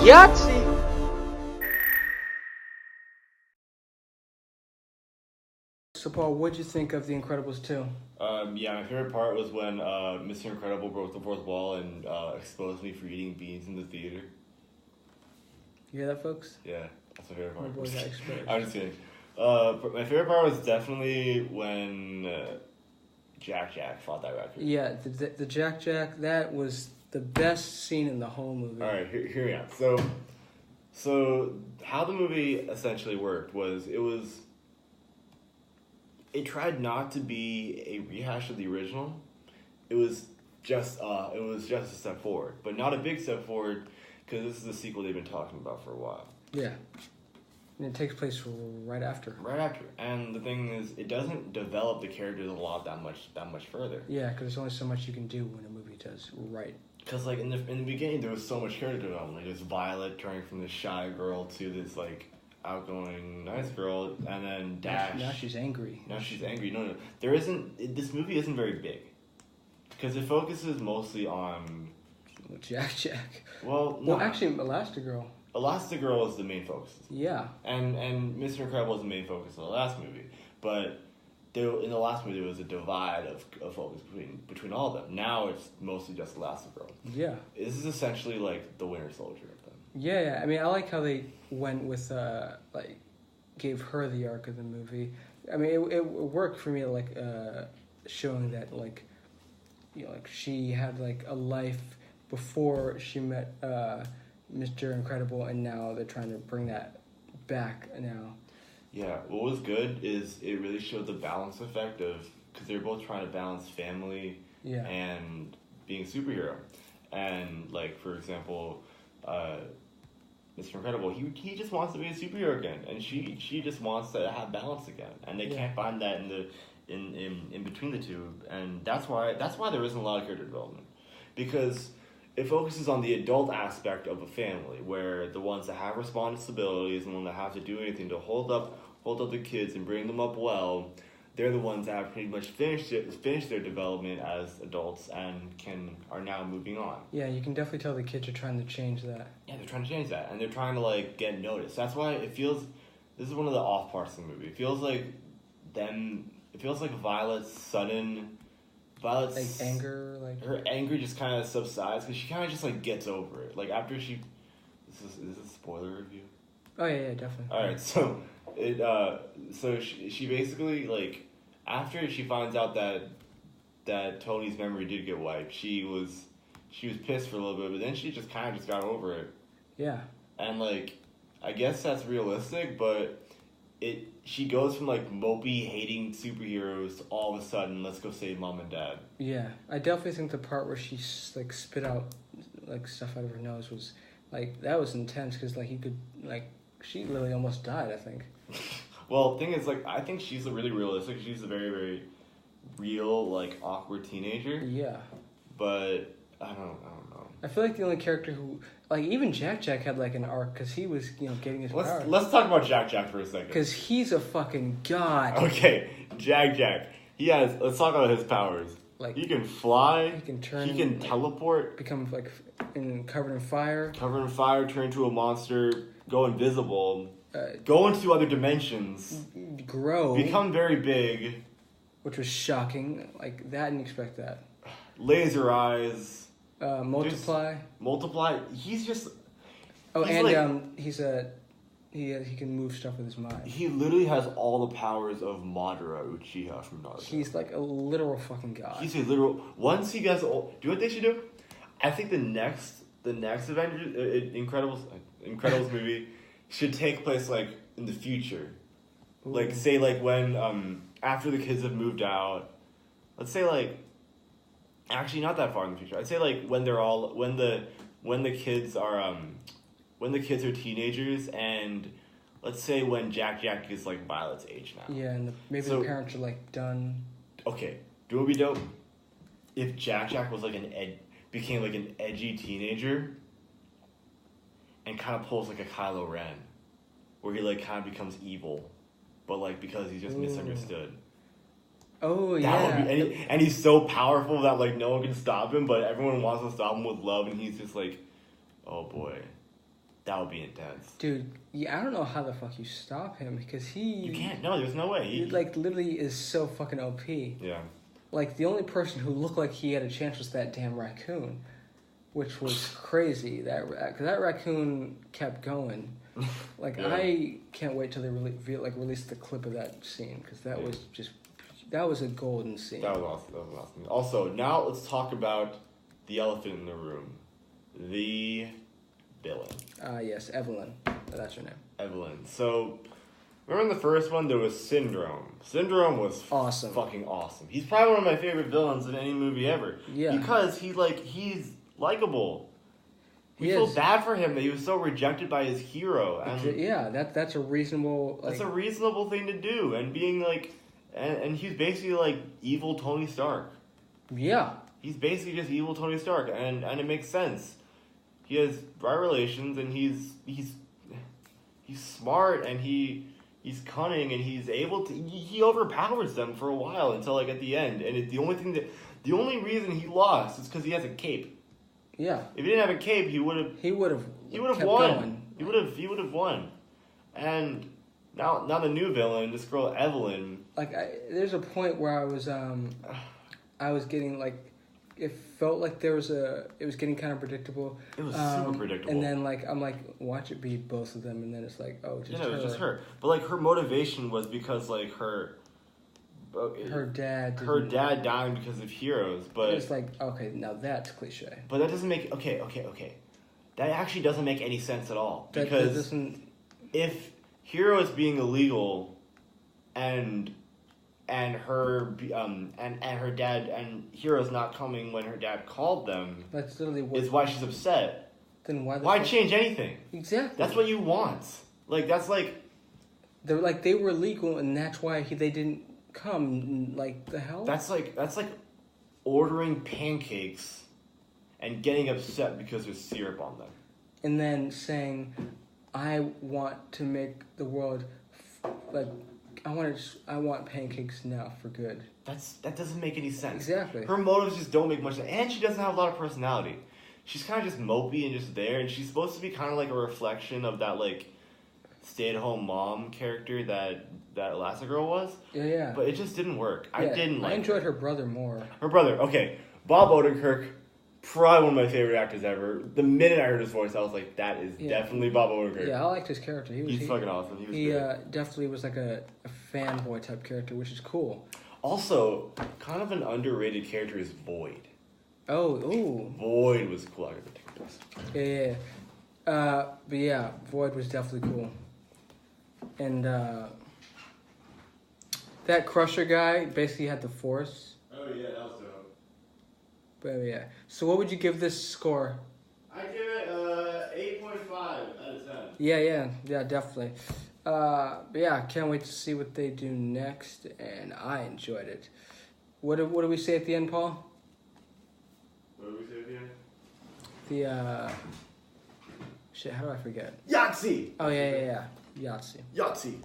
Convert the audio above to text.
YAHTZEE! So, Paul, what'd you think of The Incredibles 2? Yeah, my favorite part was when Mr. Incredible broke the fourth wall and exposed me for eating beans in the theater. You hear that, folks? Yeah, that's my favorite part. My boy got exposed. I'm just kidding. But my favorite part was definitely when Jack fought that raccoon. Yeah, the Jack, that was the best scene in the whole movie. Alright, here we are. So how the movie essentially worked was it tried not to be a rehash of the original. It was just a step forward, but not a big step forward because this is the sequel they've been talking about for a while. Yeah. And it takes place right after. Right after. And the thing is, it doesn't develop the characters a lot that much further. Yeah, because there's only so much you can do when a movie does right. Because like in the beginning, there was so much character development. Like there's Violet turning from this shy girl to this like outgoing nice girl, and then Dash. Now she's angry. No, there isn't. This movie isn't very big because it focuses mostly on Jack. Well, no. Actually, Elastigirl Elastigirl is the main focus. Yeah. And Mr. Incredible is the main focus of the last movie, but in the last movie there was a divide of focus between all of them. Now it's mostly just Elastigirl. Yeah. This is essentially like the Winter Soldier of them. Yeah. I mean, I like how they went with gave her the arc of the movie. I mean, it worked for me, like showing that like she had like a life before she met Mr. Incredible, and now they're trying to bring that back now. Yeah, what was good is it really showed the balance effect of, because they're both trying to balance family and being a superhero. And like, for example, Mr. Incredible, he just wants to be a superhero again, and she just wants to have balance again, and they can't find that in between the two, and that's why there isn't a lot of character development, because it focuses on the adult aspect of a family, where the ones that have responsibilities and the ones that have to do anything to hold up the kids and bring them up well, they're the ones that have pretty much finished their development as adults and are now moving on. Yeah, you can definitely tell the kids are trying to change that. Yeah, they're trying to change that, and they're trying to like get noticed. That's why it feels. This is one of the off parts of the movie. It feels like Violet's like anger, like her anger just kind of subsides because she kind of just like gets over it. Like after she, is this a spoiler review? Oh yeah, definitely. All right, so she basically like after she finds out that Tony's memory did get wiped, she was pissed for a little bit, but then she just kind of just got over it. Yeah. And like, I guess that's realistic, but she goes from like mopey hating superheroes to all of a sudden let's go save mom and dad. Yeah, I definitely think the part where she like spit out like stuff out of her nose was like that was intense because like she literally almost died, I think. Well, the thing is, like, I think she's really realistic. She's a very, very real, like, awkward teenager. Yeah. But I don't know. I feel like the only character who, like, even Jack had like an arc because he was, getting his power. Let's talk about Jack for a second. Because he's a fucking god. Okay, Jack. Let's talk about his powers. Like, he can fly. He can turn. He can teleport. Become like covered in fire. Covered in fire, turn into a monster, go invisible, go into other dimensions, grow, become very big, which was shocking. Like that, didn't expect that. Laser eyes. Multiply. He's just. Oh, and he can move stuff with his mind. He literally has all the powers of Madara Uchiha from Naruto. He's like a literal fucking god. He's a literal. Once he gets old, do you know what they should do? I think the next Avengers Incredibles movie should take place like in the future. Ooh. Like say like when after the kids have moved out. Let's say like. Actually, not that far in the future. I'd say like when the kids are teenagers, and let's say when Jack is like Violet's age now. Yeah, and maybe the parents are like done. Okay, do it would be dope if Jack was like became like an edgy teenager, and kind of pulls like a Kylo Ren, where he like kind of becomes evil, but like because he's just misunderstood. Oh, yeah. And he's so powerful that, like, no one can stop him, but everyone wants to stop him with love, and he's just like, oh, boy. That would be intense. Dude, yeah, I don't know how the fuck you stop him because You can't. No, there's no way. He like literally is so fucking OP. Yeah. Like the only person who looked like he had a chance was that damn raccoon, which was crazy. Because that raccoon kept going. Like yeah. I can't wait till they release the clip of that scene because that was a golden scene. That was awesome. Also, now let's talk about the elephant in the room, the villain. Yes, Evelyn. That's her name. Evelyn. So, remember in the first one, there was Syndrome. Syndrome was awesome. Fucking awesome. He's probably one of my favorite villains in any movie ever. Yeah. Because he's likable. We feel bad for him that he was so rejected by his hero. And yeah, that's a reasonable... that's a reasonable thing to do. And being like... And he's basically like evil Tony Stark. Yeah. He's basically just evil Tony Stark. And it makes sense. He has right relations and he's smart and he's cunning and he's able to... He overpowers them for a while until like at the end. And the only reason he lost is because he has a cape. Yeah. If he didn't have a cape, he would have won. Going. He would have won. And now the new villain, this girl Evelyn. Like there's a point where I was getting like, it felt like it was getting kind of predictable. It was super predictable. And then like I'm like, watch it be both of them, and then it's like, oh, just her. It was just her. But like her motivation was because like her dad dying because of heroes, but it's like, okay, now that's cliche. But that doesn't make okay. That actually doesn't make any sense at all because if heroes being illegal and her and her dad and heroes not coming when her dad called them, that's literally is why she's upset. Then why change anything? Exactly. That's what you want. Like that's like they were legal and that's why they didn't come. Like the hell? That's like ordering pancakes and getting upset because there's syrup on them. And then saying, I want to make the world I want pancakes now for good. That doesn't make any sense. Exactly. Her motives just don't make much sense. And she doesn't have a lot of personality. She's kind of just mopey and just there, and she's supposed to be kind of like a reflection of that like stay-at-home mom character that Elastigirl was. Yeah. But it just didn't work. Yeah, I enjoyed her brother more. Her brother, okay. Bob Odenkirk, probably one of my favorite actors ever. The minute I heard his voice, I was like, that is definitely Bob Odenkirk. Yeah, I liked his character. He's fucking awesome. He definitely was like a fanboy type character, which is cool. Also, kind of an underrated character is Void. Oh, ooh. Void was cool. I gotta take this. Yeah. But yeah, Void was definitely cool. And that Crusher guy basically had the Force. Oh yeah, that was dope. But yeah. So what would you give this score? I give it 8.5 out of 10. Yeah, definitely. But yeah, can't wait to see what they do next, and I enjoyed it. What do we say at the end, Paul? What do we say at the end? The shit, how do I forget? YAHTZEE! Oh yeah. YAHTZEE. YAHTZEE.